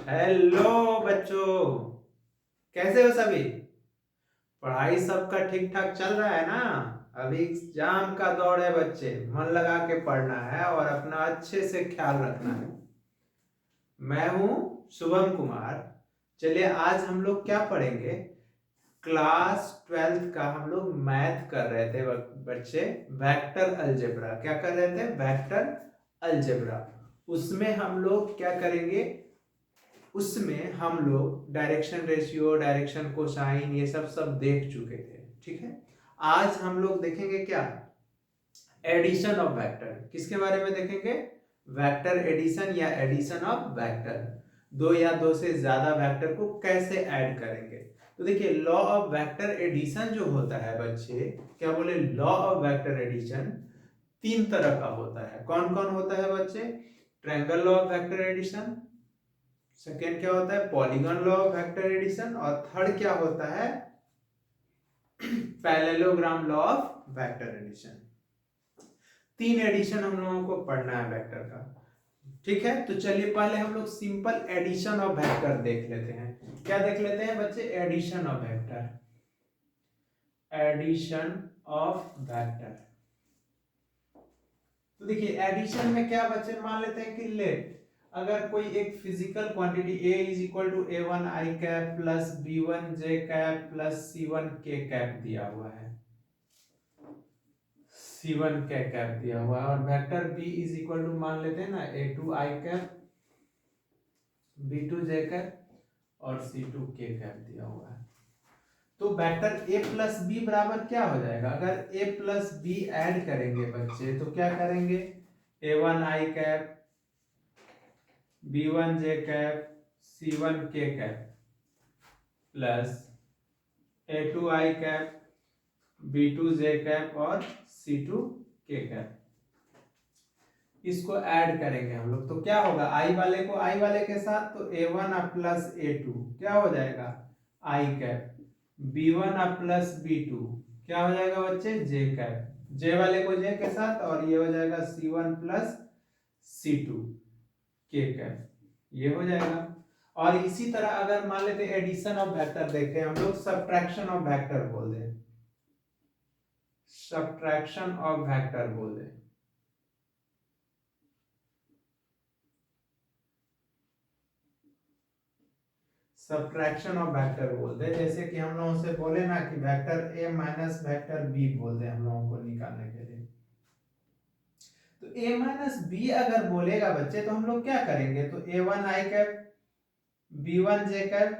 Hello बच्चों, कैसे हो सभी। पढ़ाई सबका ठीक ठाक चल रहा है ना। अभी एग्जाम का दौर है बच्चे, मन लगा के पढ़ना है और अपना अच्छे से ख्याल रखना है। मैं हूं शुभम कुमार। चलिए आज हम लोग क्या पढ़ेंगे। क्लास 12th का हम लोग मैथ कर रहे थे बच्चे। वेक्टर अलजेब्रा क्या कर रहे थे, वेक्टर अलजेब्रा। उसमें हम लोग क्या करेंगे, उसमें हम लोग डायरेक्शन रेशियो, डायरेक्शन कोसाइन, ये सब देख चुके थे। ठीक है, आज हम लोग देखेंगे क्या, एडिशन ऑफ वेक्टर। किसके बारे में देखेंगे, वेक्टर एडिशन या एडिशन ऑफ वेक्टर। दो या दो से ज्यादा वेक्टर को कैसे ऐड करेंगे। तो देखिए, लॉ ऑफ वेक्टर एडिशन जो होता है बच्चे, क्या बोले, लॉ ऑफ वेक्टर एडिशन तीन तरह का होता है। कौन कौन होता है बच्चे, triangle law of vector addition, second क्या होता है polygon law of vector addition, और थर्ड क्या होता है parallelogram law of vector addition. तीन एडिशन हम लोगों को पढ़ना है वेक्टर का। ठीक है, तो चलिए पहले हम लोग सिंपल एडिशन ऑफ वेक्टर देख लेते हैं। क्या देख लेते हैं बच्चे, addition of vector. Addition of vector, तो देखिए एडिशन में क्या बच्चे, मान लेते हैं कि लेट अगर कोई एक physical quantity a is equal to a1 i cap plus b1 j cap plus c1 k cap दिया हुआ है, c1 k कैप दिया हुआ है, और vector b is equal to मान लेते हैं ना a2 i cap b2 j cap और c2 k कैप दिया हुआ है। तो वेक्टर a प्लस बी बराबर क्या हो जाएगा, अगर a प्लस बी ऐड करेंगे बच्चे तो क्या करेंगे, a1 i cap b1 j cap c1 k cap plus a2 i cap b2 j cap और c2 k कैप, इसको ऐड करेंगे हम लोग तो क्या होगा, i वाले को i वाले के साथ तो a1 प्लस a2 क्या हो जाएगा i cap, b1 plus b2 क्या हो जाएगा बच्चे j कैप, j वाले को j के साथ, और ये हो जाएगा c1 plus c2 k cap, ये हो जाएगा। और इसी तरह अगर मान लेते एडिशन ऑफ वेक्टर देखें हम लोग, सब्ट्रैक्शन ऑफ वेक्टर बोल दें, सब्ट्रैक्शन ऑफ वेक्टर बोल दें, सब्ट्रैक्शन ऑफ वेक्टर बोल दें, जैसे कि हम लोगों से बोले ना कि vector a minus vector b बोल दें हम लोगों को निकालने के लिए। तो a माइनस बी अगर बोलेगा बच्चे तो हम लोग क्या करेंगे, तो a1 i cap b1 j cap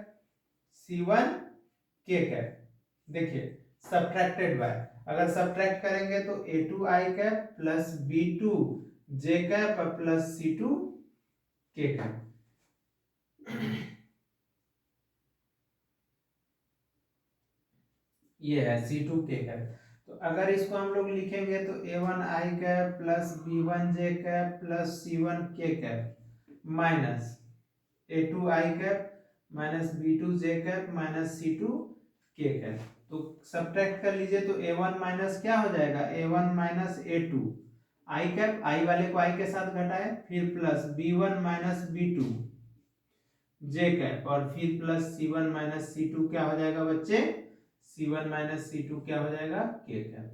c1 k cap, देखिए सब्ट्रैक्टेड बाय, अगर सब्ट्रैक्ट करेंगे तो a2 i cap plus b2 j cap plus c2 k cap, ये है c2 k कैप। तो अगर इसको हम लोग लिखेंगे तो a1 i cap plus b1 j cap plus c1 k cap minus a2 i cap minus b2 j cap minus c2 k cap. तो सब्ट्रैक्ट कर लीजिए तो a1 माइनस क्या हो जाएगा, a1 minus a2 i cap, i वाले को i के साथ घटाए, फिर plus b1 minus b2 j cap, और फिर प्लस c1 माइनस c2 क्या हो जाएगा बच्चे, c1 माइनस c2 क्या हो जाएगा k कैप।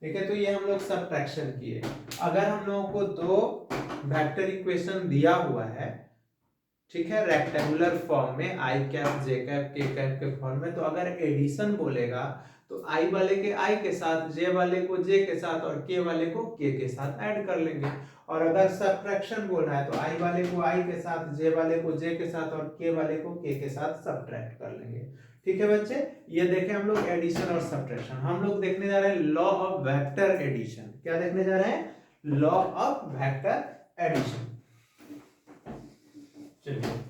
ठीक है, तो ये हम लोग सब्ट्रैक्शन किए। अगर हम लोगों को दो वेक्टर इक्वेशन दिया हुआ है, ठीक है, रेक्टेंगुलर फॉर्म में आई कैप जे कैप के कैप के फॉर्म में, तो अगर एडिशन बोलेगा तो आई वाले के आई के साथ, जे वाले को जे के साथ और के वाले को के साथ ऐड कर लेंगे। और अगर सब्ट्रैक्शन बोलना है तो आई वाले को आई के साथ, जे वाले को जे के साथ और के वाले को के साथ सब्ट्रैक्ट कर लेंगे। ठीक है बच्चे, ये देखें हम लोग एडिशन और सब्ट्रैक्शन। हम लोग देखने जा रहे हैं लॉ ऑफ वेक्टर एडिशन। क्या देखने जा रहे हैं, लॉ ऑफ वेक्टर एडिशन। चलिए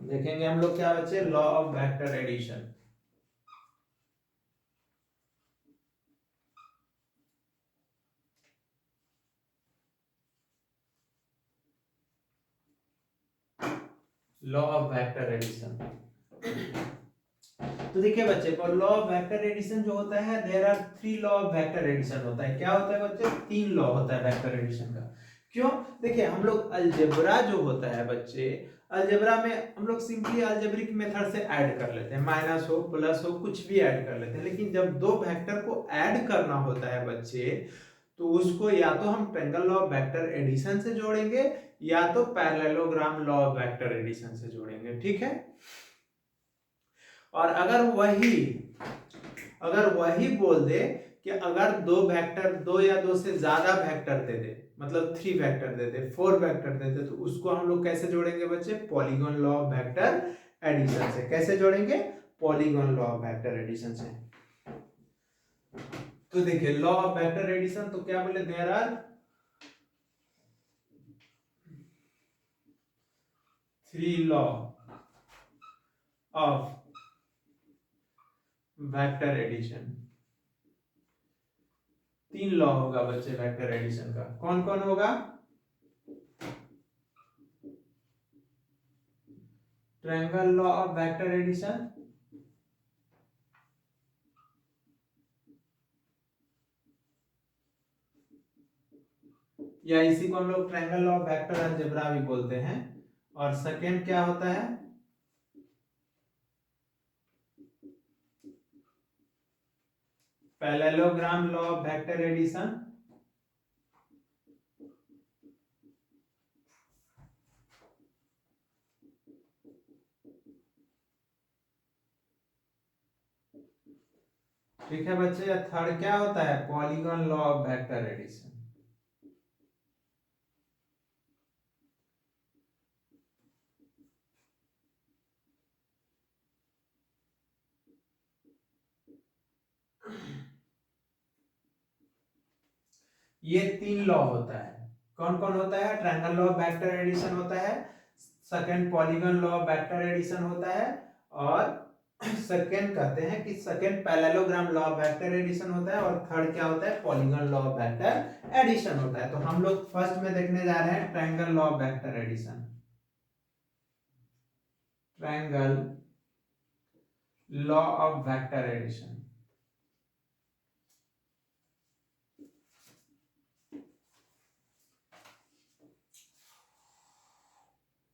देखेंगे हम लोग क्या बच्चे, law of vector addition. Law of vector addition. तो देखिए बच्चे, for law of vector addition जो होता है, there are 3 law of vector addition होता है। क्या होता है बच्चे, 3 लॉ होता है वेक्टर एडिशन का। क्यों, देखिए हम लोग अलजेब्रा जो होता है बच्चे, अलजेब्रा में हम लोग सिंपली अलजेब्रिक मेथड से ऐड कर लेते हैं, माइनस हो प्लस हो कुछ भी ऐड कर लेते हैं। लेकिन जब दो वेक्टर को ऐड करना होता है बच्चे, तो उसको या तो हम triangle law of vector addition से जोड़ेंगे या तो parallelogram law of vector addition से जोड़ेंगे, ठीक है। और अगर वही बोल दे कि अगर दो वेक्टर, दो या दो से ज्यादा वेक्टर दे दे, मतलब 3 वेक्टर दे दे, 4 वेक्टर दे दे, तो उसको हम लोग कैसे जोड़ेंगे बच्चे, polygon law of vector addition से। कैसे जोड़ेंगे, polygon law of vector addition से। तो देखिए लॉ ऑफ वेक्टर एडिशन तो क्या बोले, there are 3 law of vector addition. 3 law होगा बच्चे वेक्टर एडिशन का। कौन कौन होगा, triangle law of vector addition, या इसी को हम लोग triangle law of vector algebra भी बोलते हैं। और सेकंड क्या होता है, parallelogram law of vector addition. ठीक है बच्चे, थर्ड क्या होता है, polygon law of vector addition. ये 3 लॉ होता है। कौन कौन होता है, triangle law of vector addition होता है, second polygon law of vector addition होता है, और सेकंड कहते हैं कि second parallelogram law of vector addition होता है, और थर्ड क्या होता है, polygon law of vector addition होता है। तो हम लोग फर्स्ट में देखने जा रहे हैं triangle law of vector addition. Triangle law of vector addition.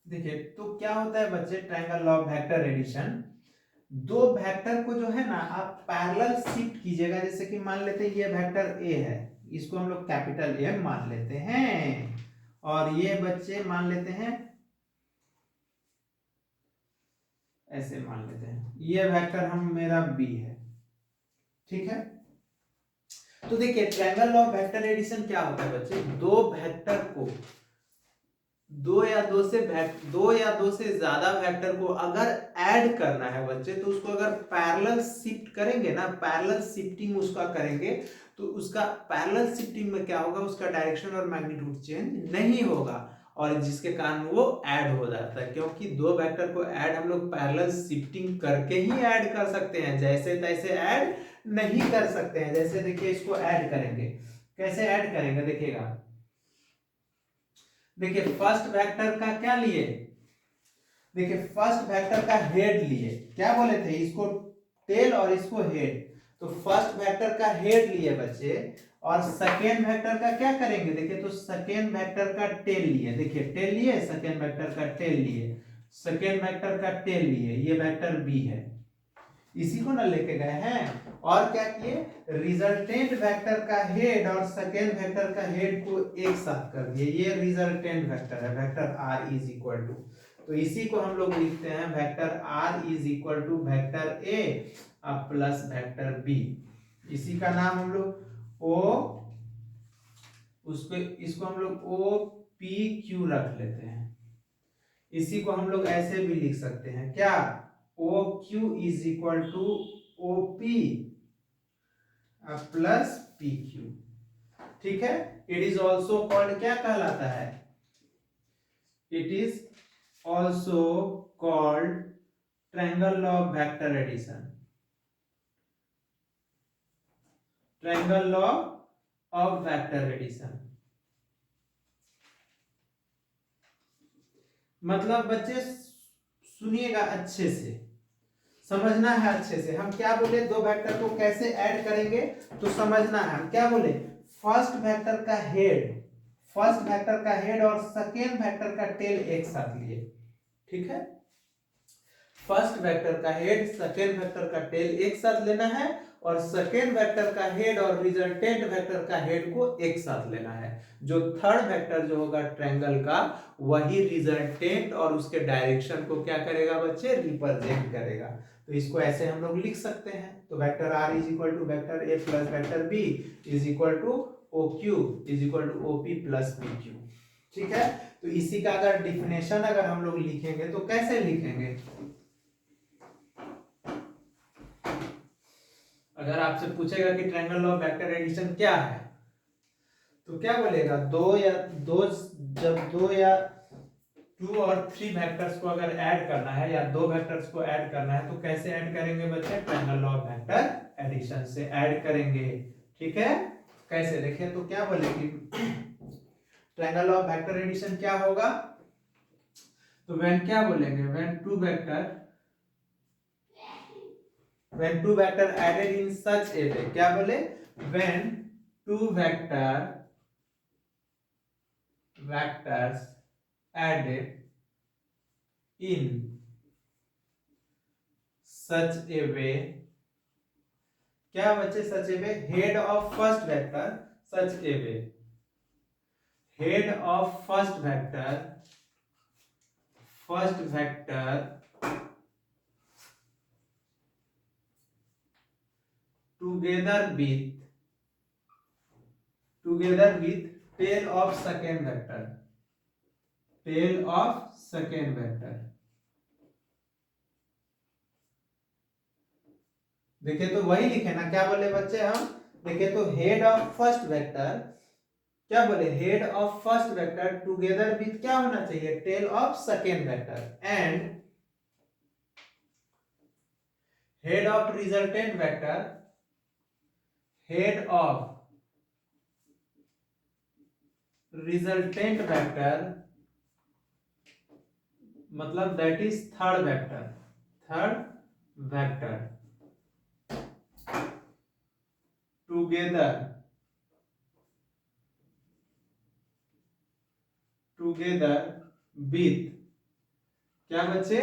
देखिए तो क्या होता है बच्चे, triangle law of vector addition, दो वेक्टर को जो है ना आप पैरेलल शिफ्ट कीजिएगा। जैसे कि मान लेते हैं ये वेक्टर ए है, इसको हम लोग कैपिटल ए मान लेते हैं, और ये बच्चे मान लेते हैं ऐसे, मान लेते हैं ये वेक्टर हम मेरा बी है, ठीक है। तो देखिए triangle law of vector addition क्या होता है बच्चे, दो वेक्टर को, दो या दो से ज्यादा वेक्टर को अगर ऐड करना है बच्चे, तो उसको अगर पैरेलल शिफ्ट करेंगे ना, पैरेलल शिफ्टिंग उसका करेंगे, तो उसका पैरेलल शिफ्टिंग में क्या होगा, उसका डायरेक्शन और मैग्नीट्यूड चेंज नहीं होगा, और जिसके कारण वो ऐड हो जाता है। क्योंकि दो वेक्टर को ऐड हम लोग पैरेलल शिफ्टिंग करके ही ऐड कर सकते हैं, जैसे तैसे ऐड नहीं कर सकते हैं। जैसे देखिए इसको ऐड करेंगे, कैसे ऐड करेंगे देखिएगा। देखिए फर्स्ट वेक्टर का क्या लिए, देखिए फर्स्ट वेक्टर का हेड लिए, क्या बोले थे, इसको टेल और इसको हेड। तो फर्स्ट वेक्टर का हेड लिए बच्चे, और सेकेंड वेक्टर का क्या करेंगे, देखिए तो सेकेंड वेक्टर का टेल लिए। देखिए टेल लिए, सेकेंड वेक्टर का टेल लिए, सेकेंड वेक्टर का टेल लिए, ये वेक्टर बी है, इसी को ना लेके गए हैं। और क्या किए, रिजल्टेंट वेक्टर का हेड और सेकेंड वेक्टर का हेड को एक साथ कर दिए, ये रिजल्टेंट वेक्टर है, vector R is equal to, तो इसी को हम लोग लिखते हैं vector R is equal to vector A plus vector B. इसी का नाम हम लोग ओ, उसको इसको हम लोग ओ पी क्यू रख लेते हैं। इसी को हम लोग ऐसे भी लिख सकते हैं, क्या, O Q is equal to O P plus P Q, ठीक है। इट इज ऑल्सो कॉल्ड, क्या कहलाता है, it is also called triangle law of vector addition. Triangle law of vector addition मतलब बच्चे सुनिएगा अच्छे से, समझना है अच्छे से। हम क्या बोले, दो वेक्टर को कैसे ऐड करेंगे तो समझना है। हम क्या बोले, फर्स्ट वेक्टर का हेड और सेकेंड वेक्टर का टेल एक साथ लिए, ठीक है। फर्स्ट वेक्टर का हेड सेकेंड वेक्टर का टेल एक साथ लेना है और सेकेंड वेक्टर का हेड और रिजल्टेंट वेक्टर का हेड को एक साथ लेना है। जो थर्ड वेक्टर जो होगा ट्रायंगल का, वही रिजल्टेंट और उसके डायरेक्शन को क्या करेगा बच्चे, रिप्रेजेंट करेगा। तो इसको ऐसे हम लोग लिख सकते हैं। तो vector R is equal to vector A plus vector B is equal to O Q is equal to O P plus P Q, ठीक है। तो इसी का अगर डिफिनेशन अगर हम लोग लिखेंगे तो कैसे लिखेंगे, अगर आपसे पूछेगा कि triangle law of vector addition क्या है तो क्या बोलेगा, जब दो या टू और थ्री वेक्टर्स को अगर ऐड करना है या दो वेक्टर्स को ऐड करना है तो कैसे ऐड करेंगे बच्चे, triangle law of vector addition से ऐड करेंगे, ठीक है। कैसे देखिए तो क्या बोलेंगे, triangle law of vector addition क्या होगा, तो व्हेन क्या बोलेंगे, when two vector added in such a way, क्या बोले, when two vectors added in such a way, क्या बच्चे such a way, head of first vector such a way, head of first vector together with tail of second vector, देखिए तो वही लिखे ना, क्या बोले बच्चे हम, देखिए तो हेड ऑफ फर्स्ट वेक्टर, क्या बोले, head of first vector together with क्या होना चाहिए, tail of second vector and head of resultant vector मतलब that is third vector together with क्या बच्चे,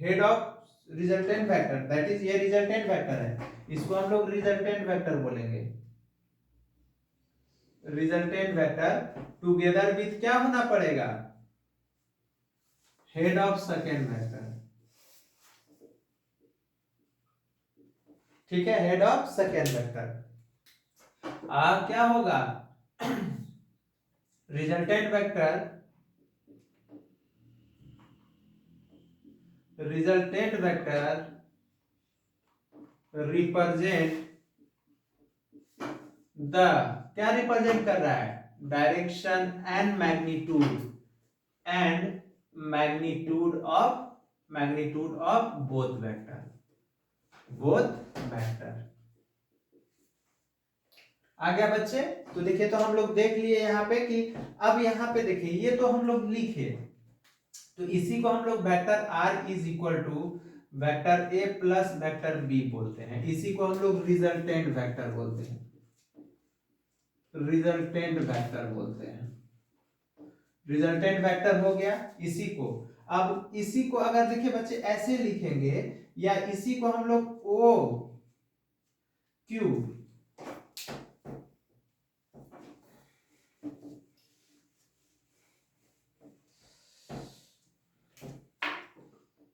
head of resultant vector, that is ये resultant vector है, इसको हम लोग रिजल्टेंट वेक्टर बोलेंगे। रिजल्टेंट वेक्टर टुगेदर विथ क्या होना पड़ेगा, हेड ऑफ सेकेंड वेक्टर, ठीक है, हेड ऑफ सेकेंड वेक्टर। क्या होगा, रिजल्टेंट वेक्टर रिप्रेजेंट द, क्या रिप्रेजेंट कर रहा है, direction and magnitude of both vector आ गया बच्चे। तो देखिए तो हम लोग देख लिए यहाँ पे कि अब यहाँ पे देखिए ये तो हम लोग लिखे, तो इसी को हम लोग vector r is equal to vector a plus vector b बोलते हैं। इसी को हम लोग रिजल्टेंट वेक्टर बोलते हैं, रिजल्टेंट वेक्टर हो गया इसी को। अब इसी को अगर देखिए बच्चे ऐसे लिखेंगे या इसी को हम लोग ओ क्यू,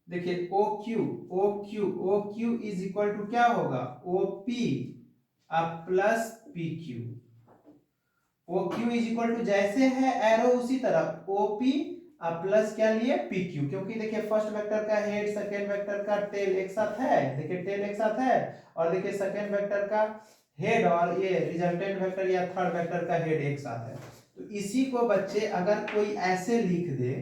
देखिए O Q is equal to क्या होगा, O P plus P Q. O Q is equal to जैसे है एरो उसी तरह ओ पी प्लस क्या लिए पी क्यू, क्योंकि देखिए फर्स्ट वेक्टर का हेड सेकेंड वेक्टर का टेल एक साथ है, देखिए टेल एक साथ है, और देखिए सेकेंड वेक्टर का हेड और ये रिजल्टेंट वेक्टर या थर्ड वेक्टर का हेड एक साथ है। तो इसी को बच्चे अगर कोई ऐसे लिख दे,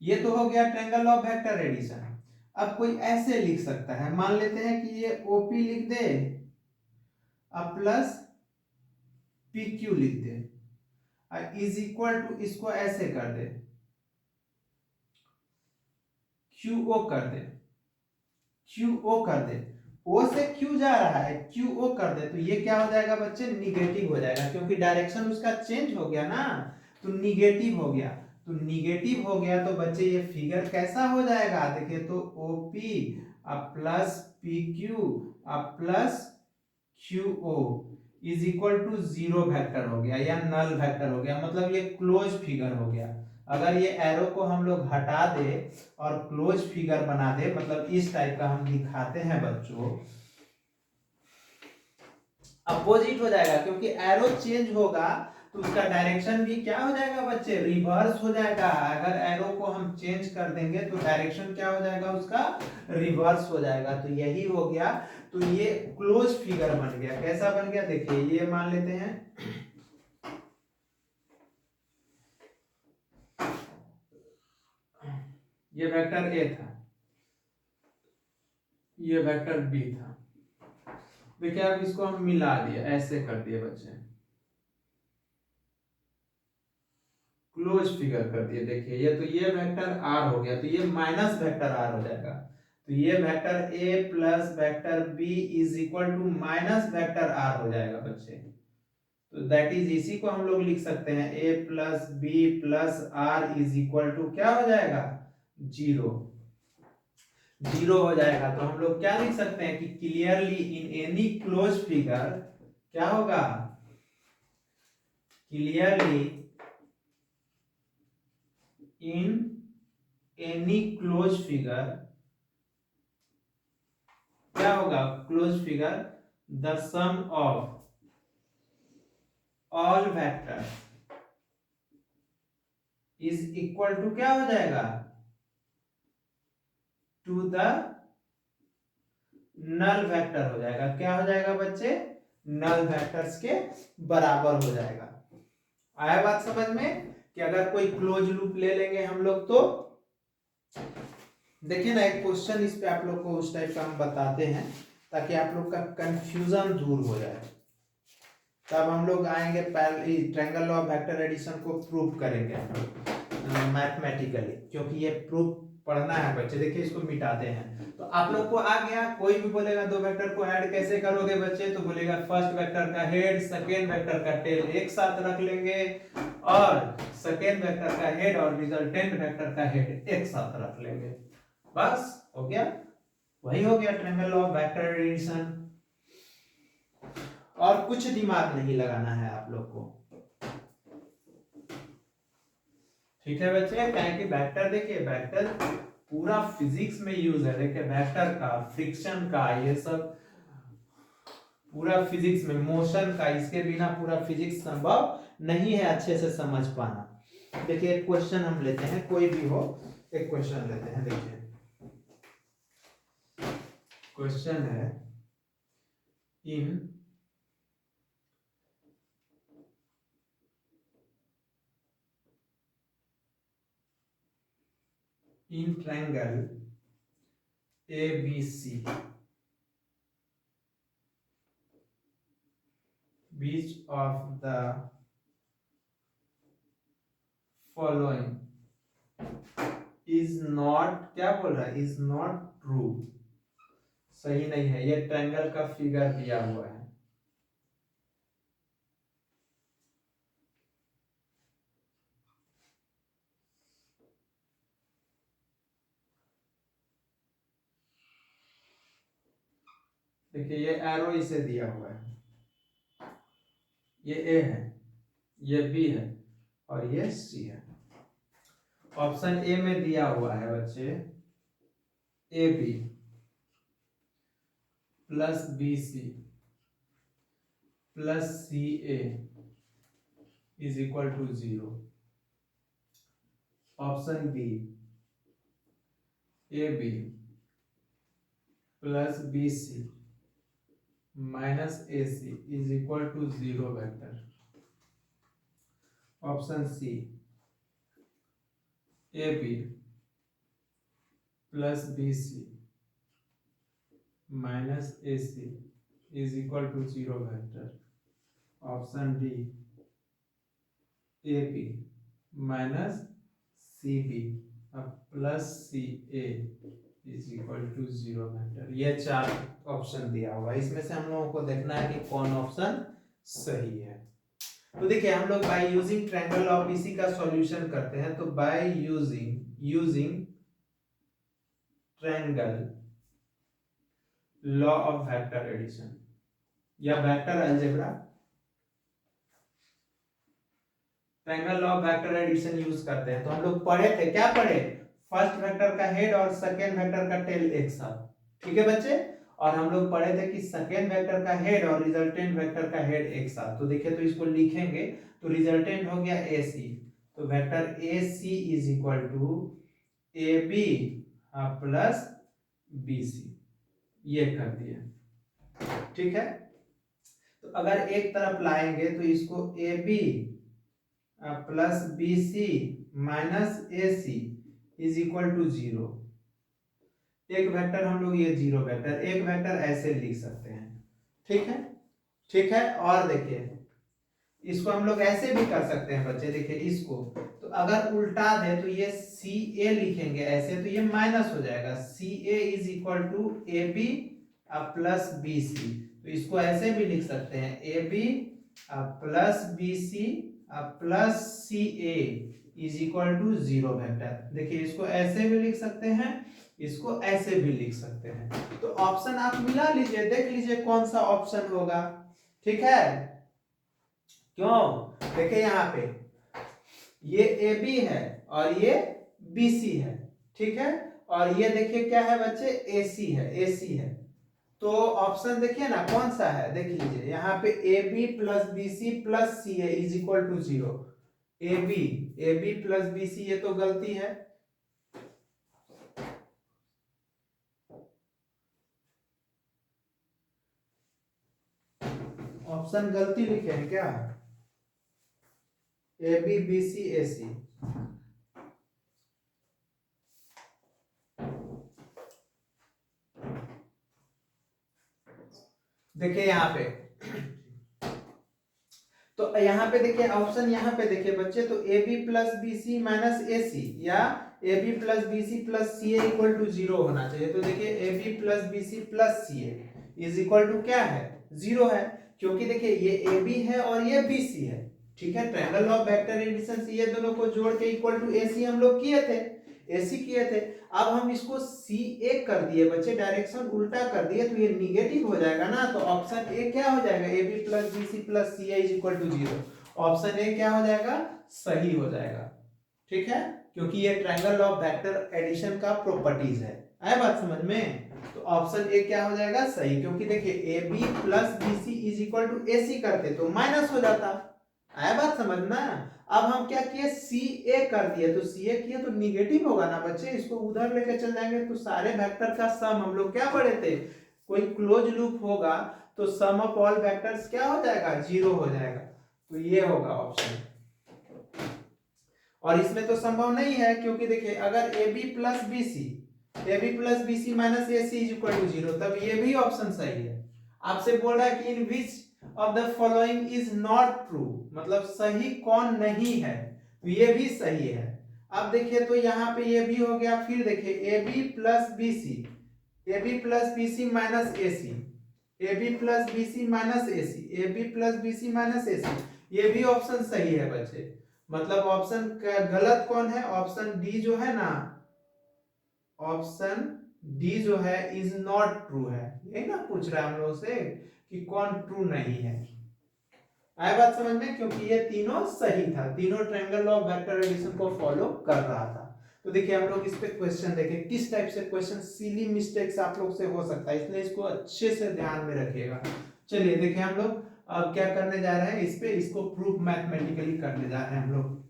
ये तो हो गया ट्रायंगल ऑफ वेक्टर एडिशन। अब कोई ऐसे लिख सकता है, मान लेते हैं कि ये ओपी लिख दे अब प्लस पी क्यू लिख दे, इज इक्वल टू इसको ऐसे कर दे, क्यू ओ कर दे, क्यू ओ कर दे, ओ से क्यू जा रहा है, क्यू ओ कर दे, तो ये क्या हो जाएगा बच्चे, निगेटिव हो जाएगा, क्योंकि डायरेक्शन उसका चेंज हो गया ना, तो निगेटिव हो गया। तो निगेटिव हो गया तो बच्चे ये फिगर कैसा हो जाएगा, देखिए तो ओपी अब प्लस पी क्यू अब plus Q O is equal to zero vector हो गया या नल वेक्टर हो गया, मतलब ये क्लोज फिगर हो गया। अगर ये एरो को हम लोग हटा दे और क्लोज फिगर बना दे, मतलब इस टाइप का हम दिखाते हैं बच्चों, अपोजिट हो जाएगा, क्योंकि एरो चेंज होगा तो उसका डायरेक्शन भी क्या हो जाएगा बच्चे, रिवर्स हो जाएगा। अगर एरो को हम चेंज कर देंगे तो डायरेक्शन क्या हो जाएगा उसका, रिवर्स हो जाएगा। तो यही हो गया, तो ये क्लोज फिगर बन गया। कैसा बन गया, देखिए ये मान लेते हैं ये वेक्टर ए था, ये वेक्टर बी था, देखिए अब इसको हम मिला दिया, ऐसे कर दिए बच्चे, क्लोज फिगर कर दिए। देखिए ये तो ये वेक्टर आर हो गया, तो ये माइनस वेक्टर आर हो जाएगा, तो ये vector A plus vector B is equal to minus vector R हो जाएगा बच्चे। तो दैट इज, इसी को हम लोग लिख सकते हैं A plus B plus R is equal to क्या हो जाएगा, जीरो, जीरो हो जाएगा। तो हम लोग क्या लिख सकते हैं कि clearly in any close figure क्या होगा, clearly in any close figure क्या होगा, close figure the sum of all vector is equal to क्या हो जाएगा, टू द नल वेक्टर हो जाएगा। क्या हो जाएगा बच्चे, नल वेक्टर्स के बराबर हो जाएगा। आया बात समझ में, कि अगर कोई क्लोज लूप ले लेंगे हम लोग तो देखिए ना, एक क्वेश्चन इस पे आप लोग को उस टाइप का हम बताते हैं ताकि आप लोग का कंफ्यूजन दूर हो जाए। तब हम लोग आएंगे पहले ट्रायंगल ऑफ वेक्टर एडिशन को प्रूव करेंगे हम लोग मैथमेटिकली, क्योंकि ये प्रूफ पढ़ना है बच्चे। देखिए इसको मिटाते हैं तो आप लोग को आ गया। कोई भी बोलेगा दो वेक्टर को ऐड कैसे करोगे बच्चे, तो बोलेगा फर्स्ट वेक्टर का हेड सेकेंड वेक्टर का टेल एक साथ रख लेंगे, और सेकेंड वेक्टर का हेड और रिजल्टेंट वेक्टर का हेड एक साथ रख लेंगे, बस हो गया। वही हो गया ट्रायंगल ऑफ वेक्टर एडिशन। और कुछ दिमाग नहीं लगाना है आप लोग को, ठीक है बच्चे। क्या कि वेक्टर, देखिए वेक्टर पूरा फिजिक्स में यूज है। देखिए वेक्टर का, फ्रिक्शन का, ये सब पूरा फिजिक्स में, मोशन का, इसके बिना पूरा फिजिक्स संभव नहीं है अच्छे से समझ पाना। देखिए एक क्वेश्चन हम लेते हैं, कोई भी हो एक क्वेश्चन लेते हैं। देखिए क्वेश्चन है, in triangle ABC which of the following is not, क्या बोल रहा है, is not true, सही नहीं है। ये ट्रायंगल का फिगर दिया हुआ है, देखिए ये एरो इसे दिया हुआ है, ये ए है, ये बी है और ये सी है। ऑप्शन ए में दिया हुआ है बच्चे A B plus B C plus C A is equal to zero. Option B A B plus B C minus A C is equal to zero vector. Option C A B plus B C minus A C is equal to zero vector. Option D A B minus C B plus C A is equal to zero vector. ये चार option दिया हुआ है, इसमें से हम लोगों को देखना है कि कौन ऑप्शन सही है। तो देखिए हम लोग बाय यूजिंग ट्रायंगल ऑफ इसी का सॉल्यूशन करते हैं। तो by using triangle law of vector addition या vector algebra, triangle law of vector addition use करते हैं। तो हम लोग पढ़े थे, क्या पढ़े? फर्स्ट वेक्टर का हेड और सेकेंड वेक्टर का टेल एक साथ, ठीक है बच्चे। और हम लोग पढ़े थे कि सेकेंड वेक्टर का हेड और रिजल्टेंट वेक्टर का हेड एक साथ। तो देखिए, तो इसको लिखेंगे तो रिजल्टेंट हो गया ए सी, तो vector A C is equal to A B plus B C, ये कर दिया, ठीक है। तो अगर एक तरफ लाएंगे तो इसको A B plus B C minus A C is equal to zero. एक वेक्टर हम लोग ये जीरो वेक्टर, एक वेक्टर ऐसे लिख सकते हैं, ठीक है, ठीक है। और देखिए इसको हम लोग ऐसे भी कर सकते हैं बच्चे, देखिए इसको तो अगर उल्टा दे तो ये सी ए लिखेंगे ऐसे, तो ये माइनस हो जाएगा। C A is equal to A B plus B C, तो इसको ऐसे भी लिख सकते हैं A B plus B C plus C A is equal to zero vector. देखिए इसको ऐसे भी लिख सकते हैं, इसको ऐसे भी लिख सकते हैं। तो ऑप्शन आप मिला लीजिए, देख लीजिए कौन सा ऑप्शन होगा, ठीक है। क्यों? देखिए यहाँ पे ये ए बी है और ये बी सी है, ठीक है। और ये देखिए क्या है बच्चे, ए सी है, ए सी है। तो ऑप्शन देखिए ना कौन सा है, देख लीजिए यहाँ पे A B plus B C plus C A is equal to zero. A B plus B C, ये तो गलती है, ऑप्शन गलती लिखे हैं क्या? ए बी बी सी ए सी, देखिए यहाँ पे तो यहाँ पे देखिए ऑप्शन, यहाँ पे देखिए बच्चे, तो A B plus B C minus A C या A B plus B C plus C A equal to zero होना चाहिए। तो देखिए A B plus B C plus C A is equal to क्या है, जीरो है, क्योंकि देखिए ये ए बी है और ये बी सी है, ठीक है। ट्रायंगल ऑफ वेक्टर एडिशन से ये दोनों को जोड़ के इक्वल टू ए सी हम लोग किए थे, ऐसी किए थे। अब हम इसको सी ए कर दिए बच्चे, डायरेक्शन उल्टा कर दिए, तो ये निगेटिव हो जाएगा ना। तो ऑप्शन ए क्या हो जाएगा, A B plus B C plus C A is equal to zero. Option A क्या हो जाएगा, सही हो जाएगा, ठीक है, क्योंकि ये ट्रायंगल ऑफ वेक्टर एडिशन का प्रॉपर्टीज है। आया बात समझ में? तो ऑप्शन ए क्या हो जाएगा, सही, क्योंकि देखिए A B plus B C is equal to A C करते तो माइनस हो जाता। आया बात समझना? अब हम क्या किए, सी ए कर दिए, तो सी ए किए तो निगेटिव होगा ना बच्चे, इसको उधर लेके चल जाएंगे तो सारे वेक्टर का सम, हम लोग क्या पढ़े थे, कोई क्लोज लूप होगा तो सम ऑफ ऑल वेक्टर्स क्या हो जाएगा, जीरो हो जाएगा। तो ये होगा ऑप्शन। और इसमें तो संभव नहीं है, क्योंकि देखिए अगर A B plus B C minus A C is equal to zero, तब ये भी ऑप्शन सही है। आपसे बोल रहा है कि in which of the following is not true, मतलब सही कौन नहीं है, तो ये भी सही है। अब देखिए तो यहाँ पे ये भी हो गया, फिर देखिए A B plus B C minus A C, A B plus B C minus A C, A B plus B C minus A C, ये भी ऑप्शन सही है बच्चे। मतलब ऑप्शन गलत कौन है, ऑप्शन डी जो है ना, ऑप्शन डी जो है इज नॉट ट्रू है। यही ना पूछ रहा है हम लोग से कि कौन ट्रू नहीं है। आया बात समझ में? क्योंकि ये तीनों सही था, तीनों ट्रायंगल ऑफ वेक्टर एडिशन को फॉलो कर रहा था। तो देखिए हम लोग इस पे क्वेश्चन देखें, किस टाइप से क्वेश्चन सिली मिस्टेक्स आप लोग से हो सकता है, इसलिए इसको अच्छे से ध्यान में रखिएगा। चलिए देखिए हम लोग अब क्या करने जा रहे हैं, इस पे इसको प्रूफ मैथमेटिकली करने जा रहे हैं हम लोग।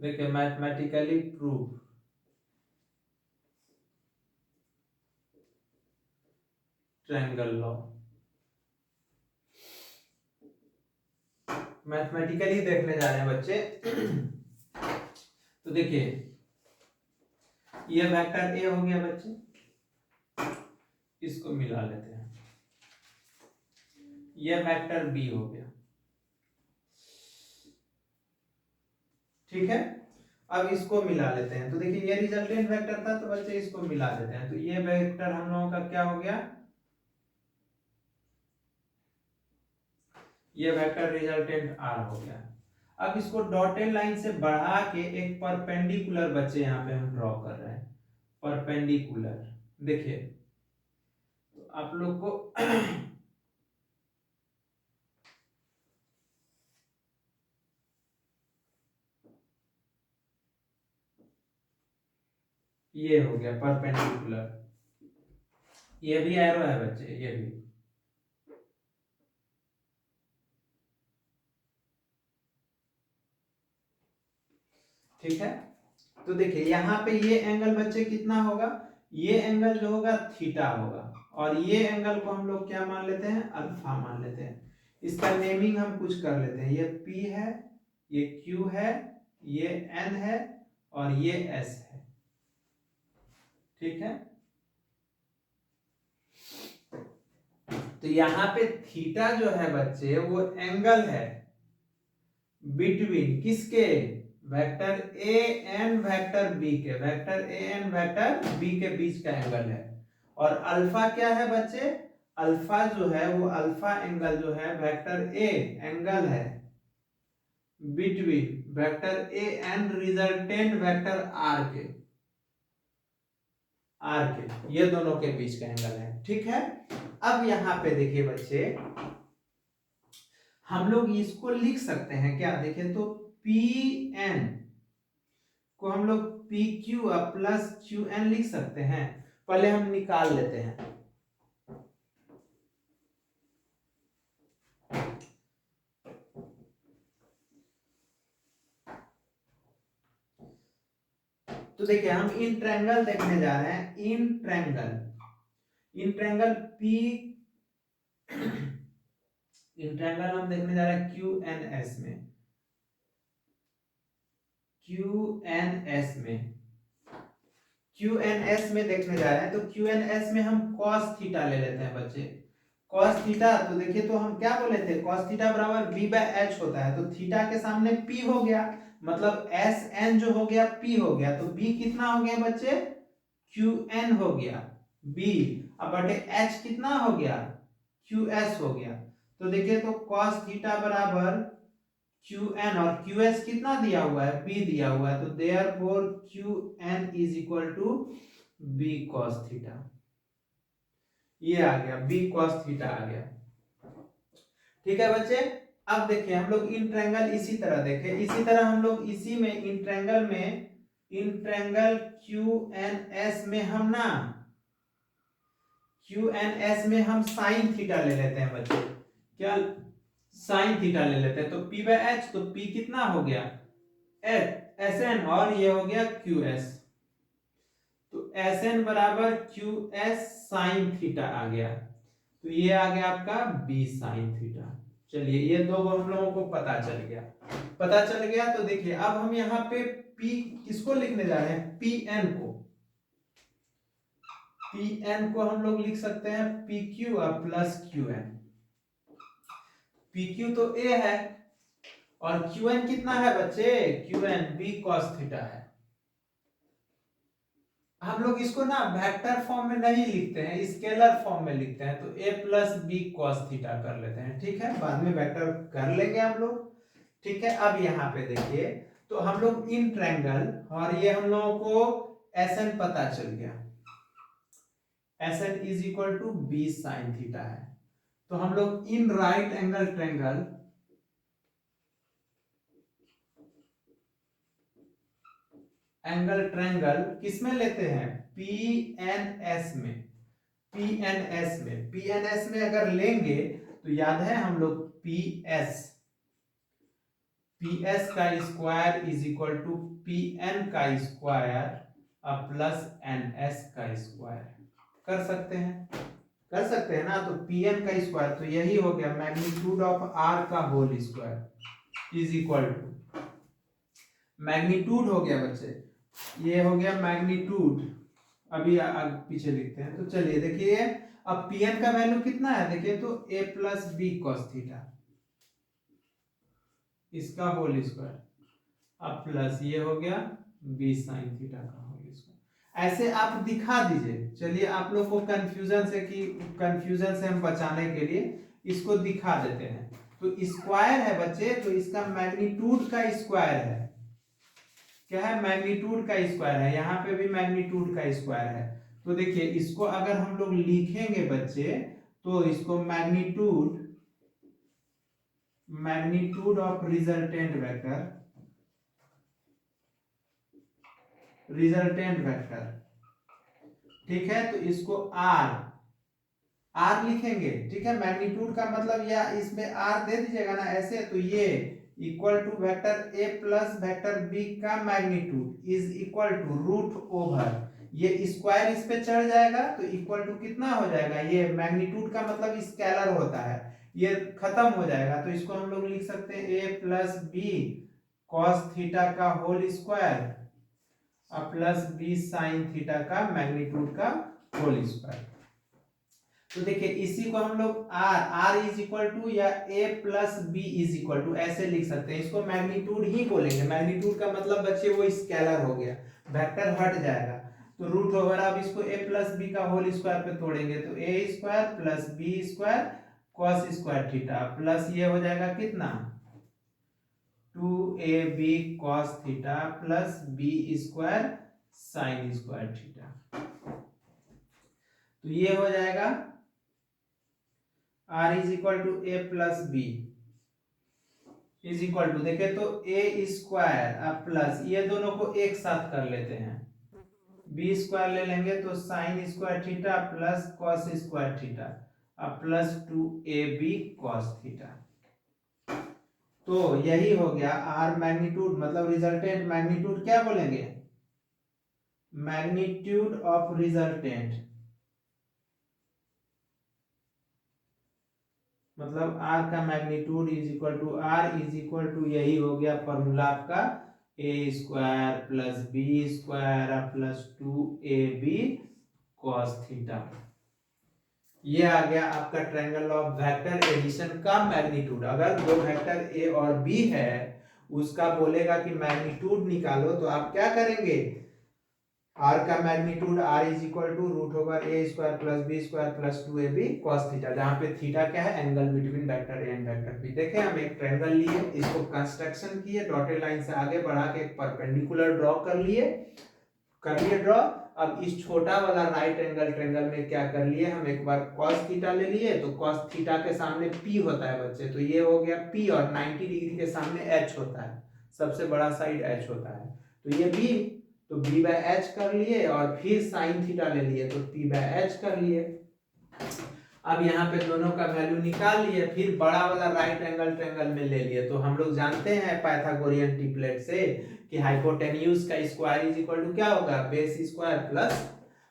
देखिए mathematically prove triangle law, mathematically देखने जा रहे हैं बच्चे। तो देखिए ये वेक्टर ए हो गया बच्चे, इसको मिला लेते हैं, ये वेक्टर बी हो गया, ठीक है। अब इसको मिला लेते हैं, तो देखिए ये रिजल्टेंट वेक्टर था, तो बच्चे इसको मिला देते हैं, तो ये वेक्टर हम लोगों का क्या हो गया, ये वेक्टर रिजल्टेंट आर हो गया। अब इसको डॉटेड लाइन से बढ़ा के एक परपेंडिकुलर बच्चे यहाँ पे हम ड्रॉ कर रहे हैं, परपेंडिकुलर। देखिए तो आप लोग को ये हो गया परपेंडिकुलर, ये भी एरो है बच्चे, ये भी, ठीक है। तो देखिए यहाँ पे ये एंगल बच्चे कितना होगा, ये एंगल जो होगा थीटा होगा, और ये एंगल को हम लोग क्या मान लेते हैं, अल्फा मान लेते हैं। इसका नेमिंग हम कुछ कर लेते हैं, ये P है, ये Q है, ये N है, और ये S है, ठीक है। तो यहाँ पे थीटा जो है बच्चे वो एंगल है बिटवीन किसके, vector A and vector B के, vector A and vector B के बीच का एंगल है। और अल्फा क्या है बच्चे, अल्फा जो है वो अल्फा एंगल जो है वेक्टर ए एंगल है between vector A and resultant vector R के, ये दोनों के बीच का एंगल है, ठीक है। अब यहाँ पे देखिए बच्चे हम लोग इसको लिख सकते हैं क्या, देखिए तो पी एन को हम लोग P Q plus Q N लिख सकते हैं, पहले हम निकाल लेते हैं। तो देखिए हम इन ट्रायंगल देखने जा रहे हैं, in triangle P in triangle हम देखने जा रहे हैं क्यू एन एस में, क्यू एन एस में, क्यू एन एस में देखने जा रहे हैं। तो क्यू एन एस में हम cos थीटा ले लेते हैं बच्चे, cos थीटा, तो देखिए तो हम क्या बोले थे, cos थीटा बराबर b बाय एच होता है, तो थीटा के सामने p हो गया, मतलब एस एन जो हो गया p हो गया, तो b कितना हो गया बच्चे, क्यू एन हो गया b, अब बटे h कितना हो गया, क्यू एस हो गया। तो देखिए तो cos थीटा बराबर क्यू एन, और क्यू एस कितना दिया हुआ है, बी दिया हुआ है, तो therefore Q N is equal to B cos theta, ये आ गया बी कॉस थीटा आ गया, ठीक है बच्चे। अब देखिए हम लोग इन ट्रायंगल इसी तरह देखें, इसी तरह हम लोग इसी में in triangle Q N S में हम ना, क्यू एन एस में हम साइन थीटा ले लेते हैं बच्चे, क्या साइन थीटा ले लेते हैं, तो p बाय एच, तो p कितना हो गया एस एन, और ये हो गया क्यू एस, तो एस एन बराबर क्यू एस साइन थीटा आ गया, तो ये आ गया आपका b साइन थीटा। चलिए ये दो हम लोगों को पता चल गया, पता चल गया। तो देखिए अब हम यहाँ पे p किसको लिखने जा रहे हैं, pn को, pn को हम लोग लिख सकते हैं pq प्लस qn, pq तो a है, और qn कितना है बच्चे, qn b cos थीटा है। हम लोग इसको ना वेक्टर फॉर्म में नहीं लिखते हैं, स्केलर फॉर्म में लिखते हैं, तो a plus B cos theta कर लेते हैं, ठीक है, बाद में वेक्टर कर लेंगे हम लोग, ठीक है। अब यहाँ पे देखिए तो हम लोग इन ट्रायंगल, और ये हम लोगों को एस एन पता चल गया, S N is equal to B sine theta है, तो हम लोग इन राइट एंगल ट्रायंगल किसमें लेते हैं, PNS में, PNS में अगर लेंगे तो याद है हम लोग पी एस का square is equal to P N का स्क्वायर प्लस एन एस का स्क्वायर। कर सकते हैं ना। तो पी एन का स्क्वायर तो यही हो गया मैग्नीट्यूड ऑफ आर का whole square is equal to magnitude हो गया बच्चे, ये हो गया मैग्नीट्यूड। अभी पीछे लिखते हैं। तो चलिए देखिए अब पी एन का वैल्यू कितना है देखिए तो ए प्लस बी कॉस थीटा इसका होल स्क्वायर अब प्लस ये हो गया बी साइन थीटा का होल स्क्वायर। ऐसे आप दिखा दीजिए। चलिए आप लोग को कंफ्यूजन से हम बचाने के लिए इसको दिखा देते हैं। तो स्क्वायर है बच्चे, तो इसका मैग्नीट्यूड का स्क्वायर है। क्या है? मैग्नीट्यूड का स्क्वायर है। यहाँ पे भी मैग्नीट्यूड का स्क्वायर है। तो देखिए इसको अगर हम लोग लिखेंगे बच्चे तो इसको मैग्नीट्यूड ऑफ रिजल्टेंट वेक्टर, ठीक है। तो इसको आर लिखेंगे, ठीक है। मैग्नीट्यूड का मतलब या इसमें आर दे दीजिएगा ना ऐसे, तो ये equal to vector A plus vector B का magnitude is equal to root over, ये स्क्वायर इस पे चढ़ जाएगा तो इक्वल टू कितना हो जाएगा, ये मैग्नीट्यूड का मतलब स्केलर होता है, ये खत्म हो जाएगा। तो इसको हम लोग लिख सकते हैं A plus B cos theta का whole square plus B sine theta का मैग्नीट्यूड का होल स्क्वायर। तो देखिए इसी को हम लोग आर इज इक्वल टू या A plus B is equal to ऐसे लिख सकते हैं। इसको मैग्नीट्यूड ही बोलेंगे। मैग्नीट्यूड का मतलब बच्चे वो स्केलर हो गया, वेक्टर हट जाएगा। तो रूट ओवर अब इसको ए प्लस बी का होल स्क्वायर पे तोड़ेंगे तो A square plus B square cos square theta plus ये हो जाएगा कितना 2ab cos theta plus B square sine square theta. तो ये हो जाएगा r is equal to A plus B is equal to देखे तो ए स्क्वायर अब प्लस ये दोनों को एक साथ कर लेते हैं, बी स्क्वायर ले लेंगे तो sine square theta plus cos square theta अब प्लस 2ab cos थीटा। तो यही हो गया आर मैग्नीट्यूड मतलब रिजल्टेंट मैग्नीट्यूड क्या बोलेंगे, मैग्नीट्यूड ऑफ रिजल्टेंट मतलब आर का magnitude is equal to R is equal to यही हो गया फॉर्मूला आपका A square plus B square plus 2ab cos theta. ये आ गया आपका ट्रायंगल ऑफ वेक्टर एडिशन का मैग्नीट्यूड। अगर दो वेक्टर ए और बी है उसका बोलेगा कि मैग्नीट्यूड निकालो तो आप क्या करेंगे, आर का magnitude R is equal to root over A square plus B square plus 2ab cos theta, जहां पे थीटा क्या है angle between vector A and vector B. देखें हम एक ट्रायंगल लिए, इसको कंस्ट्रक्शन किए, डॉटेड लाइन से आगे बढ़ा के एक परपेंडिकुलर ड्रॉ कर लिए ड्रॉ। अब इस छोटा वाला राइट एंगल ट्रायंगल में क्या कर लिए हम, एक बार cos थीटा ले लिए तो cos थीटा के सामने p होता है बच्चे, तो ये हो गया p और 90 डिग्री के सामने h होता है, सबसे बड़ा साइड h होता है। तो ये b तो b बाय एच कर लिए और फिर साइन थीटा ले लिए तो p बाय एच कर लिए। अब यहाँ पे दोनों का वैल्यू निकाल लिए, फिर बड़ा वाला राइट एंगल ट्रायंगल में ले लिए। तो हम लोग जानते हैं पाइथागोरियन ट्रिपलेट से कि हाइपोटेन्यूज का स्क्वायर इज इक्वल टू क्या होगा, base square plus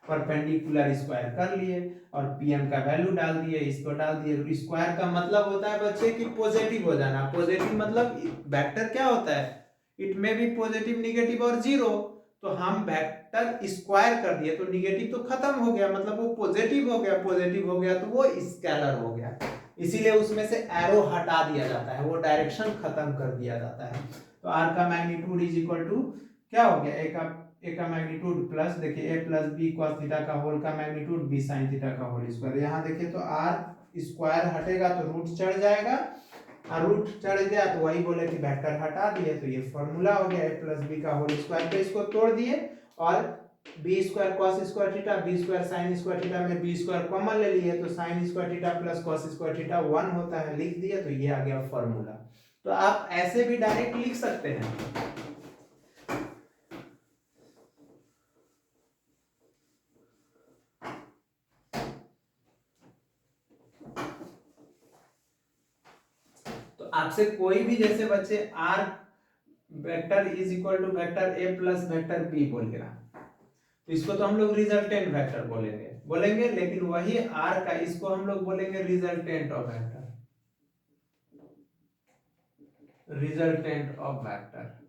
perpendicular square कर लिए और pm का वैल्यू डाल दिए, इसको डाल दिए। तो स्क्वायर का मतलब होता है बच्चे कि पॉजिटिव हो जाना। पॉजिटिव मतलब वेक्टर क्या होता है, इट में बी पॉजिटिव निगेटिव और जीरो। तो हम वेक्टर स्क्वायर कर दिए तो निगेटिव तो खत्म हो गया, मतलब वो पॉजिटिव हो गया, पॉजिटिव हो गया तो वो स्केलर हो गया, इसीलिए उसमें से एरो हटा दिया जाता है, वो डायरेक्शन खत्म कर दिया जाता है। तो आर का मैग्नीट्यूड इज इक्वल टू क्या हो गया, ए का मैग्नीट्यूड प्लस देखिए ए प्लस बी कॉस थीटा का होल का मैग्नीट्यूड बी साइन थीटा का होल स्क्वायर। यहाँ देखिए तो आर स्क्वायर हटेगा तो रूट चढ़ जाएगा, और रूट चढ़ गया तो वही बोले कि वेक्टर हटा दिए, तो ये फॉर्मूला हो गया ए प्लस बी का होल स्क्वायर पे इसको तोड़ दिए और B square cos square theta B square sine square theta में बी स्क्वायर कॉमन ले लिए तो sine square theta plus cos square theta 1 होता है, लिख दिया। तो ये आ गया फॉर्मूला। तो आप ऐसे भी डायरेक्ट लिख सकते हैं। तो आपसे कोई भी जैसे बच्चे R vector is equal to vector A plus vector B बोलेगा, तो इसको तो हम लोग रिजल्टेंट वेक्टर बोलेंगे बोलेंगे, लेकिन वही आर का इसको हम लोग बोलेंगे resultant of vector, resultant of vector.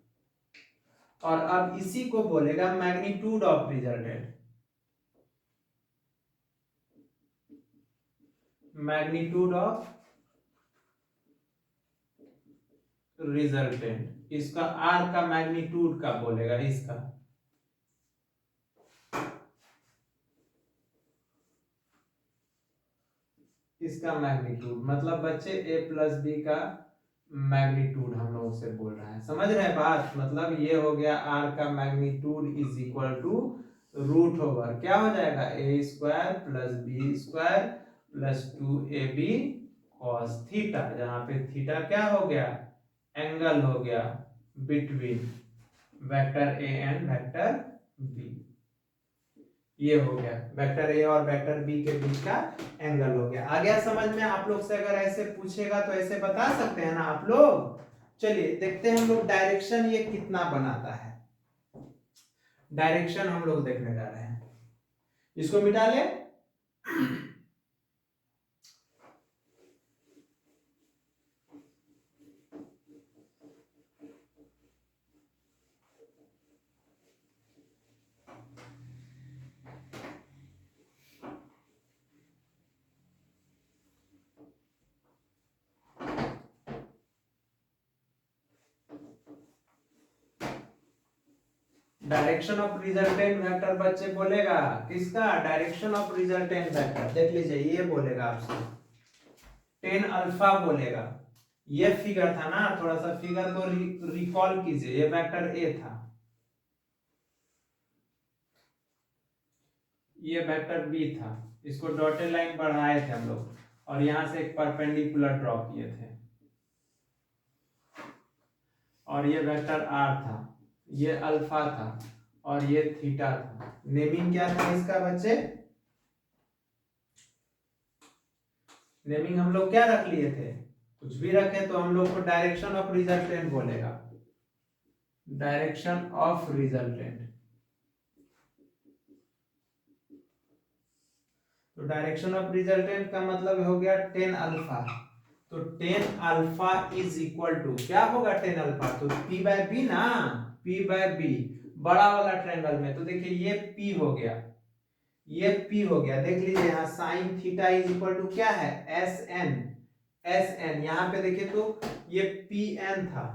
और अब इसी को बोलेगा magnitude of resultant, magnitude of resultant, इसका आर का मैग्नीट्यूड का बोलेगा, इसका मैग्नीट्यूड, मतलब बच्चे ए प्लस बी का मैग्नीट्यूड हम लोग से बोल रहे हैं, समझ रहे हैं बात। मतलब ये हो गया आर का magnitude is equal to root over क्या हो जाएगा, A square plus B square plus 2ab cos theta, जहां पे थीटा क्या हो गया, एंगल हो गया between vector A and vector B. ये हो गया वेक्टर ए और वेक्टर बी के बीच का एंगल हो गया। आ गया समझ में। आप लोग से अगर ऐसे पूछेगा तो ऐसे बता सकते हैं ना आप लोग। चलिए देखते हैं हम लोग डायरेक्शन ये कितना बनाता है। डायरेक्शन हम लोग देखने जा रहे हैं, इसको मिटा ले। डायरेक्शन ऑफ रिजल्टेंट वेक्टर बच्चे बोलेगा किसका, डायरेक्शन ऑफ रिजल्टेंट वेक्टर देख लीजिए, ये बोलेगा आपसे 10 अल्फा बोलेगा। ये फिगर था ना, थोड़ा सा फिगर को रिकॉल कीजिए। ये वेक्टर ए था, ये वेक्टर बी था, इसको डॉटेड लाइन बढ़ाए थे हम लोग और यहां से एक परपेंडिकुलर ड्रॉ किए थे, और ये वेक्टर आर था, ये अल्फा था और ये थीटा था। नेमिंग क्या था इसका बच्चे, नेमिंग हम लोग क्या रख लिए थे, कुछ भी रखे तो हम लोग को डायरेक्शन ऑफ रिजल्टेंट बोलेगा, डायरेक्शन ऑफ रिजल्टेंट। तो डायरेक्शन ऑफ रिजल्टेंट का मतलब हो गया 10 अल्फा। तो 10 अल्फा इज इक्वल टू क्या होगा, 10 अल्फा तो p बाय बी ना, p बाय बी बड़ा वाला ट्रायंगल में। तो देखिए ये p हो गया, ये p हो गया, देख लीजिए यहाँ sine theta is equal to क्या है, एस एन। एस एन यहाँ पे देखिए तो ये पी एन था,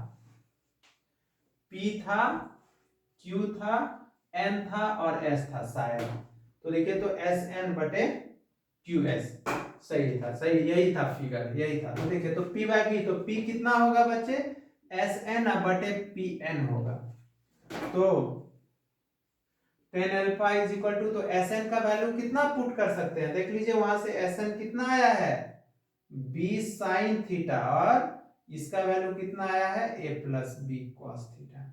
p था, q था, n था और s था शायद। तो देखिए तो एस एन बटे क्यू एस, सही था, सही यही था फिगर, यही था। तो देखिए तो p बाय बी, तो p कितना होगा बच्चे, एस एन बटे पी एन होगा। तो 10 अल्फा इज इक्वल टू, तो एस एन का वैल्यू कितना पुट कर सकते हैं, देख लीजिए वहां से एस एन कितना आया है, बी साइन थीटा, और इसका वैल्यू कितना आया है, ए प्लस बी कॉस थीटा।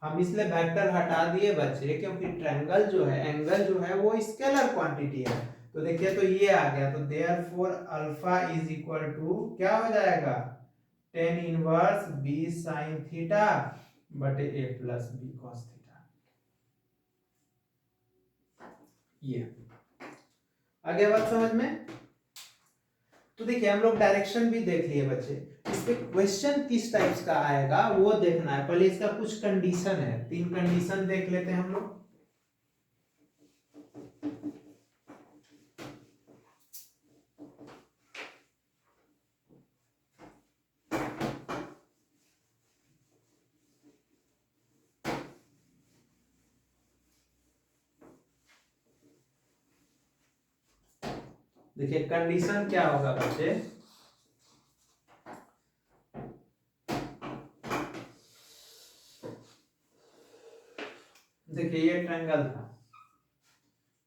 हम इसलिए वेक्टर हटा दिए बच्चे क्योंकि ट्रायंगल जो है, एंगल जो है वो स्केलर क्वांटिटी है। तो देखिए तो ये आ गया, तो therefore alpha is equal to क्या हो जाएगा, 10 इनवर्स बी साइन थीटा बटे A plus B cos theta. ये आ गया बात समझ में। तो देखिए हम लोग डायरेक्शन भी देख लिए बच्चे, इस पे क्वेश्चन किस टाइप्स का आएगा वो देखना है। पहले इसका कुछ कंडीशन है, 3 कंडीशन देख लेते हैं हम लोग। देखिए कंडीशन क्या होगा बच्चे, देखिए ये ट्रायंगल था,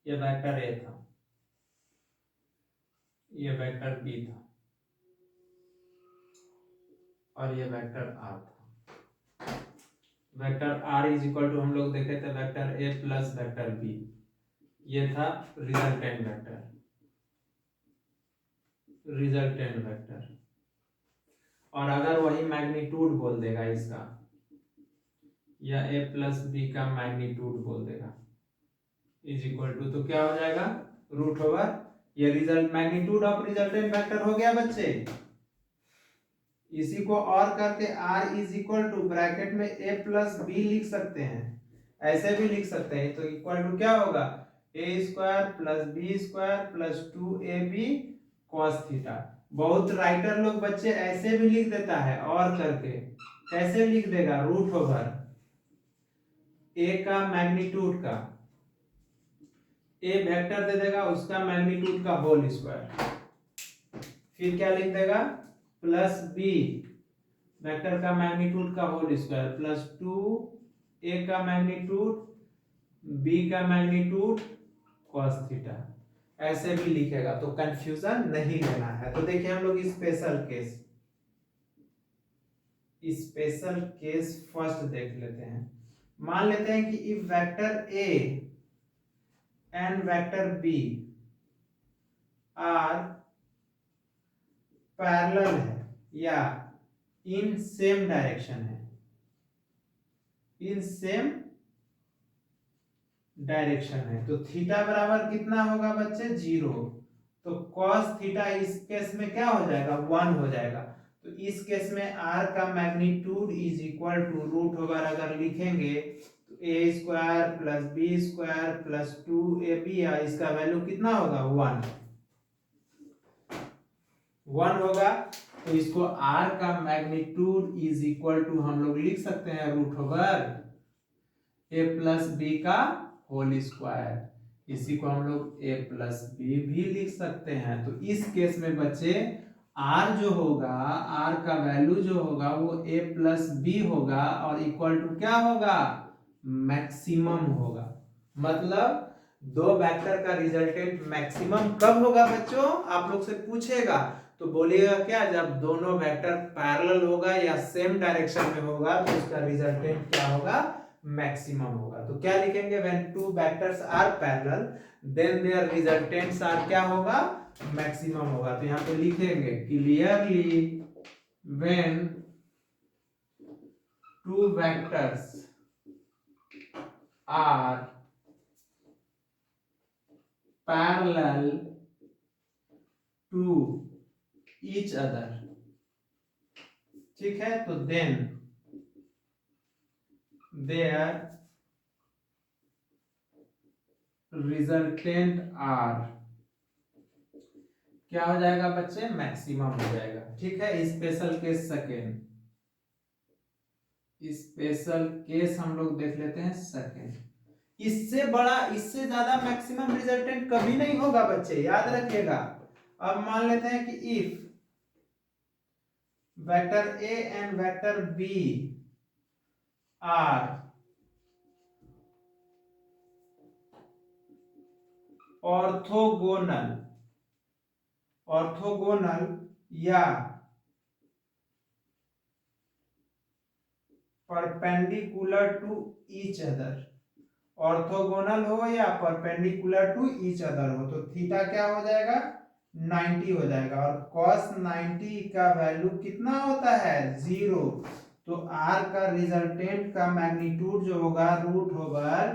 ये वेक्टर ए था, ये वेक्टर बी था और ये वेक्टर आर था। Vector R is equal to हम लोग देखे थे vector A plus vector B, ये था रिजल्टेंट वेक्टर, रिजल्टेंट वेक्टर। और अगर वही मैग्नीट्यूड बोल देगा इसका, या a प्लस बी का मैग्नीट्यूड बोल देगा इज इक्वल टू, तो क्या हो जाएगा रूट ओवर, ये result magnitude of resultant vector हो गया बच्चे। इसी को और करके r is equal to bracket में a प्लस बी लिख सकते हैं, ऐसे भी लिख सकते हैं। तो इक्वल टू क्या होगा, a square plus B square plus 2ab cos theta. बहुत राइटर लोग बच्चे ऐसे भी लिख देता है और करके, कैसे लिख देगा, रूट ओवर a का मैग्नीट्यूड का, a वेक्टर दे देगा उसका मैग्नीट्यूड का होल स्क्वायर, फिर क्या लिख देगा प्लस बी वेक्टर का मैग्नीट्यूड का होल स्क्वायर प्लस 2a का मैग्नीट्यूड b का मैग्नीट्यूड cos थीटा, ऐसे भी लिखेगा तो कंफ्यूजन नहीं लेना है। तो देखिए हम लोग स्पेशल केस फर्स्ट देख लेते हैं। मान लेते हैं कि if vector a and vector b are parallel है या इन सेम डायरेक्शन है, इन सेम डायरेक्शन है, तो थीटा बराबर कितना होगा बच्चे 0, तो cos थीटा इस केस में क्या हो जाएगा 1 हो जाएगा। तो इस केस में r का magnitude is equal to root over, अगर लिखेंगे तो a square plus B square plus 2ab, इसका वैल्यू कितना होगा 1 होगा। तो इसको r का मैग्नीट्यूड इज इक्वल टू हम लोग लिख सकते हैं root over a plus B का होल स्क्वायर, इसी को हम लोग a प्लस बी भी लिख सकते हैं। तो इस केस में बच्चे r जो होगा, r का वैल्यू जो होगा वो a प्लस बी होगा और इक्वल टू क्या होगा मैक्सिमम होगा। मतलब दो वेक्टर का रिजल्टेंट मैक्सिमम कब होगा बच्चों, आप लोग से पूछेगा तो बोलिएगा क्या, जब दोनों वेक्टर पैरेलल होगा या सेम डायरेक्शन में होगा तो उसका रिजल्टेंट क्या होगा मैक्सिमम होगा। तो क्या लिखेंगे, when two vectors are parallel then their resultants are क्या होगा मैक्सिमम होगा। तो यहां पे लिखेंगे clearly when two vectors are parallel to each other, ठीक है, तो देन देयर रिजल्टेंट आर क्या हो जाएगा बच्चे मैक्सिमम हो जाएगा। ठीक है, special case second, special case हम लोग देख लेते हैं सेकेंड। इससे बड़ा इससे ज्यादा मैक्सिमम रिजल्टेंट कभी नहीं होगा बच्चे, याद रखिएगा। अब मान लेते हैं कि if vector a and vector b are orthogonal, orthogonal या perpendicular to each other, orthogonal हो या परपेंडिकुलर टू ईच अदर हो, तो थीटा क्या हो जाएगा 90 हो जाएगा और cos 90 का वैल्यू कितना होता है 0। तो r का रिजल्टेंट का मैग्नीट्यूड जो होगा root over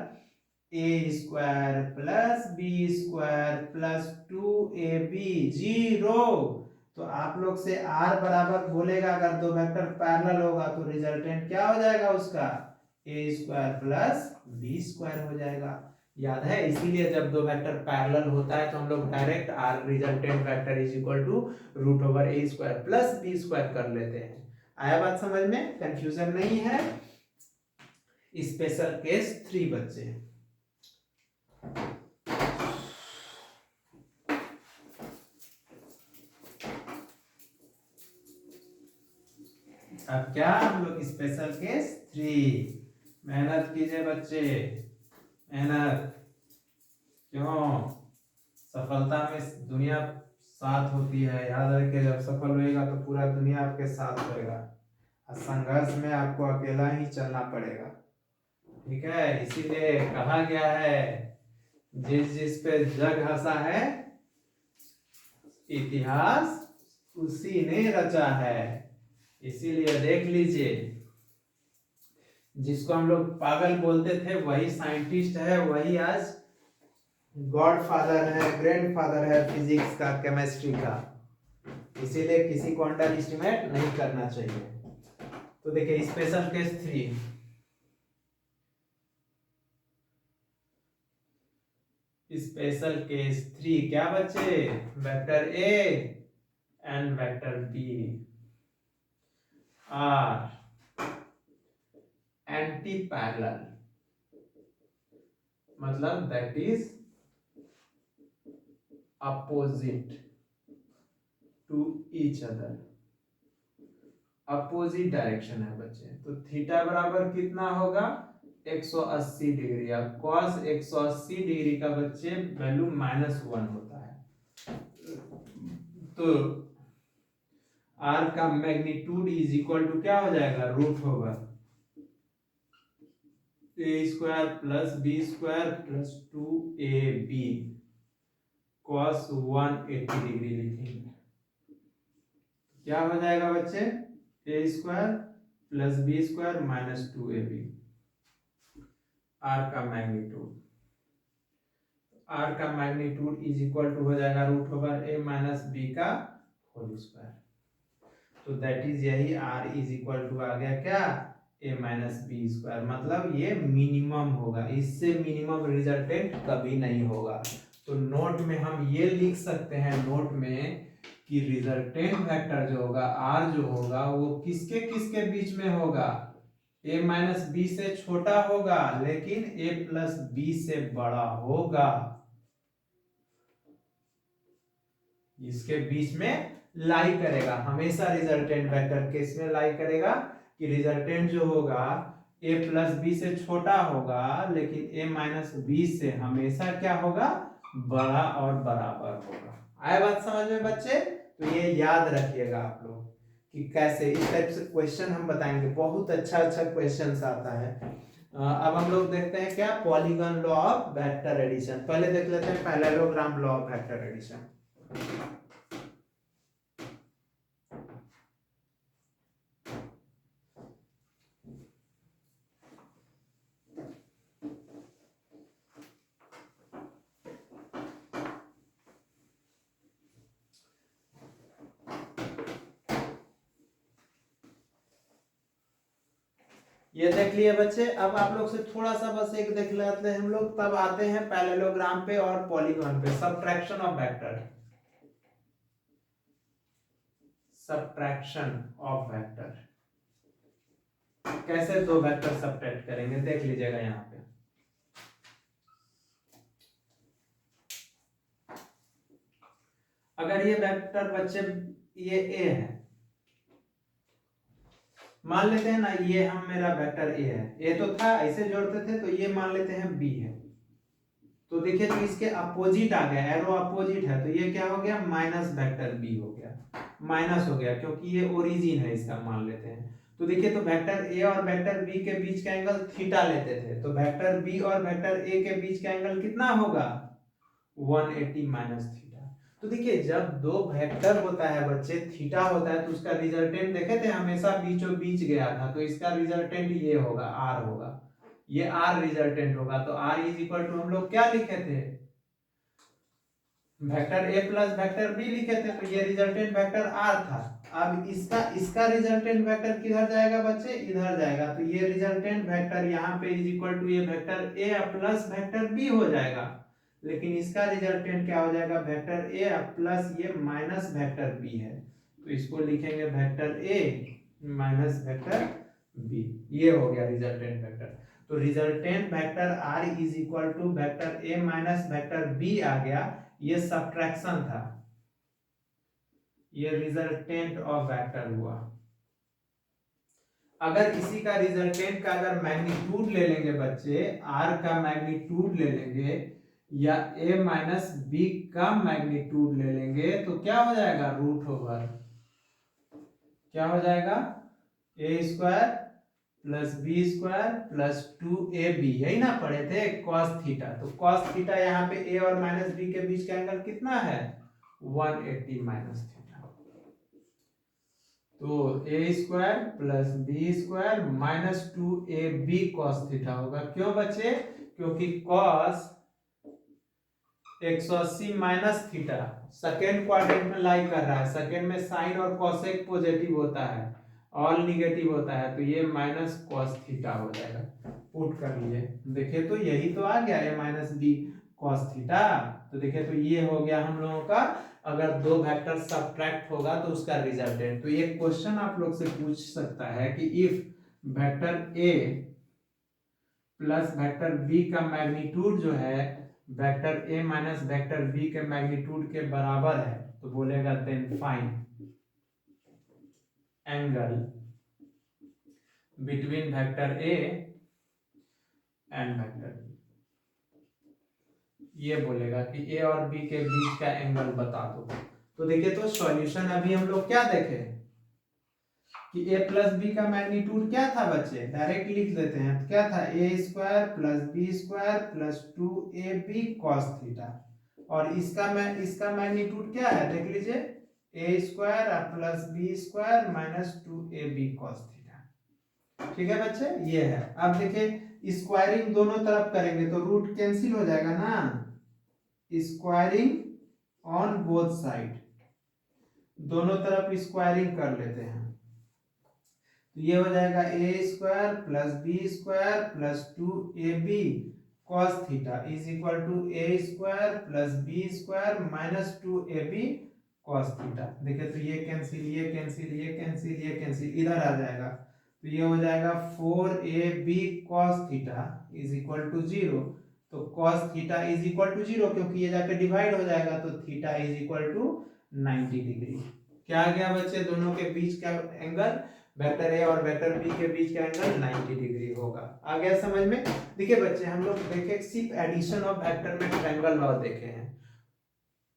a square plus B square plus 2ab 0। तो आप लोग से r बराबर बोलेगा, अगर दो वेक्टर पैरेलल होगा तो रिजल्टेंट क्या हो जाएगा उसका a square plus B square हो जाएगा। याद है, इसीलिए जब दो वेक्टर पैरेलल होता है तो हम लोग direct r resultant vector is equal to root over a square plus B square कर लेते हैं। आया बात समझ में, कंफ्यूजन नहीं है। स्पेशल केस 3 बच्चे, अब क्या हम लोग स्पेशल केस 3, मेहनत कीजिए बच्चे, मेहनत, क्यों, सफलता में दुनिया साथ होती है, याद रखिए, जब सफल होएगा तो पूरा दुनिया आपके साथ होएगा और संघर्ष में आपको अकेला ही चलना पड़ेगा। ठीक है, इसीलिए कहा गया है जिस जिस पे जग हंसा है इतिहास उसी ने रचा है। इसीलिए देख लीजिए, जिसको हम लोग पागल बोलते थे वही साइंटिस्ट है, वही आज गॉड फादर है, ग्रैंड फादर है फिजिक्स का, केमिस्ट्री का। इसीलिए किसी को अंडर एस्टिमेट नहीं करना चाहिए। तो देखिए स्पेशल केस 3, स्पेशल केस 3 क्या बच्चे, vector A and vector B are anti parallel, मतलब that is opposite to each other, opposite direction है बच्चे। तो थीटा बराबर कितना होगा 180 डिग्री। अब cos 180 डिग्री का बच्चे वैल्यू -1 होता है। तो r का मैग्नीट्यूड इज इक्वल टू क्या हो जाएगा, रूट होगा a² plus b² plus 2ab cos 180 degree लिखेंगे। क्या हो जाएगा बच्चे, a² plus b² minus 2ab, r का मैग्नीट्यूड, r का मैग्नीट्यूड इज इक्वल टू हो जाएगा root over a minus b का होल स्क्वायर। तो दैट इज यही r इज इक्वल टू आ गया क्या, a माइनस बी स्क्वायर, मतलब ये मिनिमम होगा, इससे मिनिमम रिजल्टेंट कभी नहीं होगा। तो नोट में हम ये लिख सकते हैं, नोट में कि रिजल्टेंट वेक्टर जो होगा r जो होगा वो किसके किसके बीच में होगा, a माइनस बी से छोटा होगा लेकिन a प्लस बी से बड़ा होगा, इसके बीच में लाई करेगा हमेशा। रिजल्टेंट वेक्टर किस में लाई करेगा कि रिजल्टेंट जो होगा a प्लस बी से छोटा होगा लेकिन a माइनस बी से हमेशा क्या होगा, बड़ा और बराबर होगा। आए बात समझ में बच्चे? तो ये याद रखिएगा आप लोग कि कैसे इस टाइप से क्वेश्चन हम बताएंगे, बहुत अच्छा अच्छा क्वेश्चन आता है। अब हम लोग देखते हैं क्या, polygon law of vector addition. पहले देख लेते हैं parallelogram law of vector addition. ये देख लिए बच्चे। अब आप लोग से थोड़ा सा बस एक देख लेते हैं हम लोग, तब आते हैं पैरेललोग्राम पे और पॉलीगॉन पे। Subtraction of vector, subtraction of vector, कैसे दो वेक्टर सबट्रैक्ट करेंगे देख लीजिएगा यहाँ पे। अगर ये वेक्टर बच्चे ये a है, मान लेते हैं ना ये हम मेरा वेक्टर a है, a तो था ऐसे जोड़ते थे, तो ये मान लेते हैं b है। तो देखिए तो इसके अपोजिट आ गया, एरो अपोजिट है, तो ये क्या हो गया, माइनस वेक्टर बी हो गया, माइनस हो गया क्योंकि ये ओरिजिन है इसका, मान लेते हैं। तो देखिए तो वेक्टर ए और वेक्टर बी के बीच का एंगल थीटा लेते थे, तो वेक्टर बी और वेक्टर ए के बीच का एंगल कितना होगा, 180 माइनस थीटा। तो देखिए जब दो वेक्टर होता है बच्चे, थीटा होता है, तो उसका रिजल्टेंट देखे थे हमेशा बीचों बीच गया था, तो इसका रिजल्टेंट ये होगा, आर होगा, ये आर रिजल्टेंट होगा। तो आर इज इक्वल टू हम लोग क्या लिखे थे, vector A plus vector B लिखे थे, तो ये रिजल्टेंट वेक्टर आर था। अब इसका इसका रिजल्टेंट वेक्टर किधर जाएगा बच्चे, इधर जाएगा, तो ये रिजल्टेंट वेक्टर यहाँ पे इज इक्वल टू ये vector A plus vector B हो जाएगा, लेकिन इसका रिजल्टेंट क्या हो जाएगा, वेक्टर ए प्लस ये माइनस वेक्टर बी है, तो इसको लिखेंगे vector A minus vector B, ये हो गया रिजल्टेंट वेक्टर। तो resultant vector r is equal to vector a minus vector b आ गया, ये सब्ट्रैक्शन था, ये रिजल्टेंट ऑफ वेक्टर हुआ। अगर इसी का रिजल्टेंट का अगर मैग्नीट्यूड ले लेंगे बच्चे, r का मैग्नीट्यूड ले लेंगे या a माइनस बी का मैग्नीट्यूड ले लेंगे, तो क्या हो जाएगा, रूट ओवर क्या हो जाएगा, a² plus b² plus 2ab, यही ना पढ़े थे cos थीटा। तो cos थीटा यहाँ पे a और माइनस b के बीच का एंगल कितना है, 180 माइनस थीटा। तो A square plus B square minus 2ab cos theta होगा। क्यों बच्चे? क्योंकि cos 180 minus theta second quadrant में लाई कर रहा है। सेकेंड में साइन और कोसेक पॉजिटिव होता है, ऑल निगेटिव होता है, तो ये माइनस कॉस थीटा हो जाएगा। पुट कर लिए, देखिए तो यही तो आ गया ए माइनस बी कॉस थीटा। तो देखिए तो ये हो गया हम लोगों का, अगर दो वेक्टर सब्ट्रैक्ट होगा तो उसका रिजल्टेंट। तो ये क्वेश्चन आप लोग से पूछ सकता है कि if vector A plus vector B का मैग्नीट्यूड जो है vector A minus vector B के मैग्नीट्यूड के बराबर है, तो बोलेगा then find angle between vector A and vector B. ये बोलेगा कि ए और बी के बीच का एंगल बता दो। तो देखिए तो सॉल्यूशन अभी हम लोग क्या देखे कि a प्लस बी का मैग्नीट्यूड क्या था बच्चे, डायरेक्ट लिख लेते हैं। तो क्या था, A square plus B square plus 2ab cos theta, और इसका मैग्नीट्यूड क्या है देख लीजिए, A square plus B square minus 2ab cos theta. ठीक है बच्चे, ये है। अब देखिए स्क्वायरिंग दोनों तरफ करेंगे तो रूट कैंसिल हो जाएगा ना, स्क्वायरिंग ऑन बोथ साइड, दोनों तरफ स्क्वायरिंग कर लेते हैं। तो ये हो जाएगा A square plus B square plus 2ab cos theta is equal to A square plus B square minus 2ab cos theta. देखिए तो ये कैंसिल, ये कैंसिल, ये कैंसिल, ये कैंसिल, इधर आ जाएगा। तो ये हो जाएगा 4ab cos theta is equal to 0। तो cos theta is equal to 0 क्योंकि ये जाकर डिवाइड हो जाएगा, तो theta is equal to 90 degree. क्या आ गया बच्चे, दोनों के बीच का एंगल, वेक्टर ए और वेक्टर बी के बीच का एंगल 90 डिग्री होगा। आ गया समझ में? देखिए बच्चे हम लोग देखे सिर्फ एडिशन ऑफ वेक्टर में ट्रायंगल लॉ देखे हैं,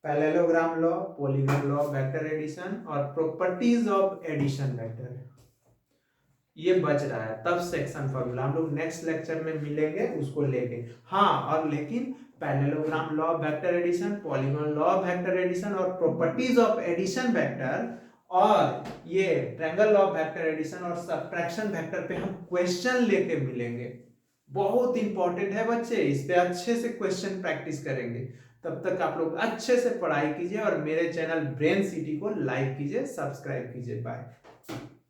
parallelogram law, polygon law, vector addition और प्रॉपर्टीज ऑफ एडिशन वेक्टर, ये बच रहा है। तब सेक्शन फॉर्मूला हम लोग नेक्स्ट लेक्चर में मिलेंगे उसको लेके। हाँ, और लेकिन parallelogram law of vector addition, polygon law of vector addition और प्रॉपर्टीज ऑफ एडिशन वेक्टर और ये triangle law of vector addition और सब्ट्रैक्शन वेक्टर पे हम क्वेश्चन लेके मिलेंगे। बहुत इंपॉर्टेंट है बच्चे, इस पे अच्छे से क्वेश्चन प्रैक्टिस करेंगे। तब तक आप लोग अच्छे से पढ़ाई कीजिए और मेरे चैनल ब्रेन सिटी को लाइक कीजिए, सब्सक्राइब कीजिए। बाय।